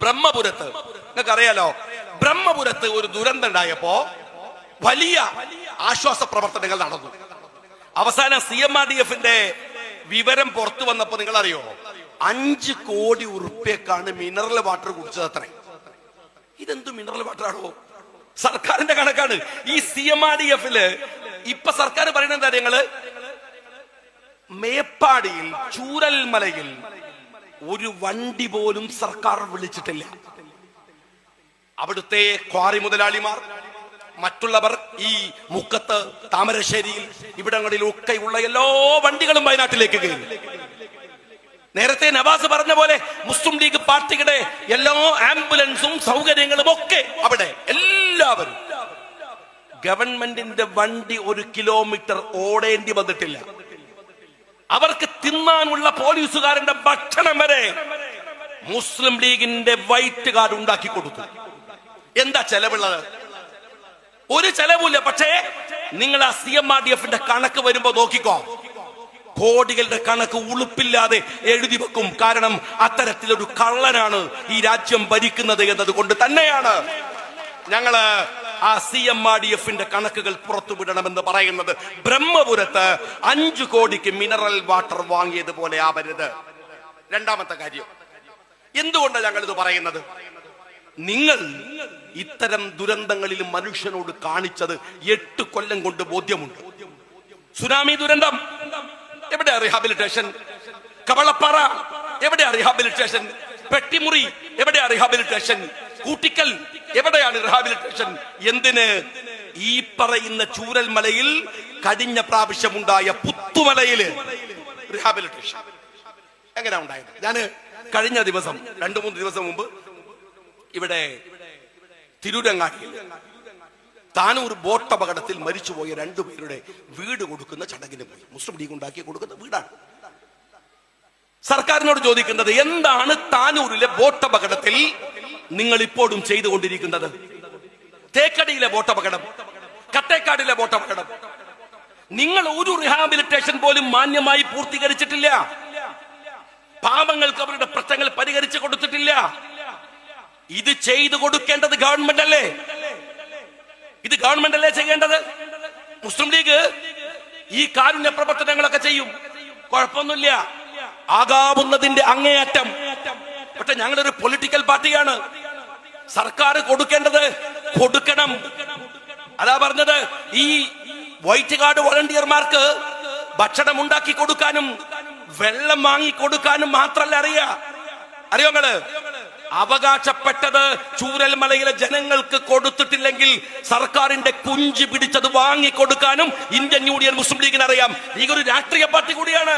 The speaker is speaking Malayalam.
ബ്രഹ്മപുരത്ത് നിങ്ങൾക്കറിയാലോ, ബ്രഹ്മപുരത്ത് ഒരു ദുരന്തം ഉണ്ടായപ്പോ വലിയ ആശ്വാസ പ്രവർത്തനങ്ങൾ നടന്നു. അവസാനം CMRDF-ന്റെ വിവരം പുറത്തു വന്നപ്പോ നിങ്ങൾ അറിയോ, 5 കോടി ഉറുപ്പ്യക്കാണ് മിനറൽ വാട്ടർ കുടിച്ചത്. അത്രേ. ഇതെന്ത് മിനറൽ വാട്ടർ ആണോ? സർക്കാരിന്റെ കണക്കാണ്. ഈ CMRDF-ല് ഇപ്പൊ സർക്കാർ പറയുന്നത് എന്താ, ഞങ്ങള് മേപ്പാടിയിൽ ചൂരൽമലയിൽ ഒരു വണ്ടി പോലും സർക്കാർ വിളിച്ചിട്ടില്ല. അവിടുത്തെ ക്വാറി മുതലാളിമാർ, മറ്റുള്ളവർ ഈ മുക്കത്ത്, താമരശ്ശേരിയിൽ, ഇവിടങ്ങളിലൊക്കെ ഉള്ള എല്ലാ വണ്ടികളും വയനാട്ടിലേക്ക് കയറി. നേരത്തെ നവാസ് പറഞ്ഞ പോലെ മുസ്ലിം ലീഗ് പാർട്ടിയുടെ എല്ലാ ആംബുലൻസും സൗകര്യങ്ങളും ഒക്കെ അവിടെ. എല്ലാവരും ഗവൺമെന്റിന്റെ വണ്ടി 1 കിലോമീറ്റർ ഓടേണ്ടി വന്നിട്ടില്ല. അവർക്ക് തിന്നാനുള്ള പോലീസുകാരന്റെ ഭക്ഷണം വരെ മുസ്ലിം ലീഗിന്റെ വൈറ്റ് കാർഡ് ഉണ്ടാക്കി കൊടുത്തു. എന്താ ചെലവുള്ളത്? ഒരു ചെലവില്ല. പക്ഷേ നിങ്ങൾ ആ CMRDF-ന്റെ കണക്ക് വരുമ്പോ നോക്കിക്കോ, കോടികളുടെ കണക്ക് ഉളുപ്പില്ലാതെ എഴുതി വെക്കും. കാരണം അത്തരത്തിലൊരു കള്ളനാണ് ഈ രാജ്യം ഭരിക്കുന്നത് എന്നതുകൊണ്ട് തന്നെയാണ് ഞങ്ങള് ആ CMRDF-ന്റെ കണക്കുകൾ പുറത്തുവിടണമെന്ന് പറയുന്നത്. ബ്രഹ്മപുരത്ത് 5 കോടിക്ക് മിനറൽ വാട്ടർ വാങ്ങിയതുപോലെ ആവരുത്. രണ്ടാമത്തെ കാര്യം, എന്തുകൊണ്ടാണ് ഞങ്ങൾ ഇത് പറയുന്നത്? നിങ്ങൾ ഇത്തരം ദുരന്തങ്ങളിൽ മനുഷ്യനോട് കാണിച്ചത് 8 കൊല്ലം കൊണ്ട് ബോധ്യമുണ്ട്. സുനാമി ദുരന്തം, എവിടെയാ റീഹാബിലിറ്റേഷൻ? കവളപ്പാറ, എവിടെയാ റീഹാബിലിറ്റേഷൻ? പെട്ടിമുറി, എവിടെയാ റീഹാബിലിറ്റേഷൻ? കൂട്ടിക്കൽ, എവിടെയാണ് റീഹാബിലിറ്റേഷൻ? എന്തിന്? ഈ പറയുന്ന ചൂരൽമലയിൽ കഴിഞ്ഞ പ്രാവശ്യമുണ്ടായ പുത്തുമലയില് റീഹാബിലിറ്റേഷൻ എങ്ങനെയാ ഉണ്ടായത്? ഞാന് കഴിഞ്ഞ ദിവസം 2-3 ദിവസം മുമ്പ് ഇവിടെ തിരൂരങ്ങാടിയിൽ താനൂർ ബോട്ട് അപകടത്തിൽ മരിച്ചുപോയ 2 പേരുടെ വീട് കൊടുക്കുന്ന ചടങ്ങിന് പോയി. മുസ്ലിം ലീഗ് ഉണ്ടാക്കി കൊടുക്കുന്ന വീടാണ്. സർക്കാരിനോട് ചോദിക്കുന്നത്, എന്താണ് താനൂരിലെ ബോട്ട് അപകടത്തിൽ നിങ്ങൾ ഇപ്പോഴും ചെയ്തുകൊണ്ടിരിക്കുന്നത്? തേക്കടിയിലെ ബോട്ട് അപകടം, കട്ടേക്കാടിലെ ബോട്ട് അപകടം, നിങ്ങൾ ഒരു റീഹാബിലിറ്റേഷൻ പോലും മാന്യമായി പൂർത്തീകരിച്ചിട്ടില്ല. പാവങ്ങൾക്ക് അവരുടെ പ്രശ്നങ്ങൾ പരിഹരിച്ചു കൊടുത്തിട്ടില്ല. ഇത് ചെയ്തു കൊടുക്കേണ്ടത് ഗവൺമെന്റ് അല്ലേ? ഇത് ഗവൺമെന്റ് അല്ലേ ചെയ്യേണ്ടത്? മുസ്ലിം ലീഗ് ഈ കാരുണ്യ പ്രവർത്തനങ്ങളൊക്കെ ചെയ്യും, കുഴപ്പമൊന്നുമില്ല, ആകാവുന്നതിന്റെ അങ്ങേയറ്റം. പക്ഷെ ഞങ്ങളൊരു പൊളിറ്റിക്കൽ പാർട്ടിയാണ്. സർക്കാർ കൊടുക്കേണ്ടത് കൊടുക്കണം. അതാ പറഞ്ഞത്, ഈ വൈറ്റ് കാർഡ് വോളണ്ടിയർമാർക്ക് ഭക്ഷണം ഉണ്ടാക്കി കൊടുക്കാനും വെള്ളം വാങ്ങി കൊടുക്കാനും മാത്രല്ല അറിയോ നിങ്ങള്? അവകാശപ്പെട്ടത് ചൂരൽമലയിലെ ജനങ്ങൾക്ക് കൊടുത്തിട്ടില്ലെങ്കിൽ സർക്കാരിന്റെ കുഞ്ചി പിടിച്ചത് വാങ്ങിക്കൊടുക്കാനും ഇന്ത്യൻ യൂണിയൻ മുസ്ലിം ലീഗിന് അറിയാം. ലീഗ് ഒരു രാഷ്ട്രീയ പാർട്ടി കൂടിയാണ്.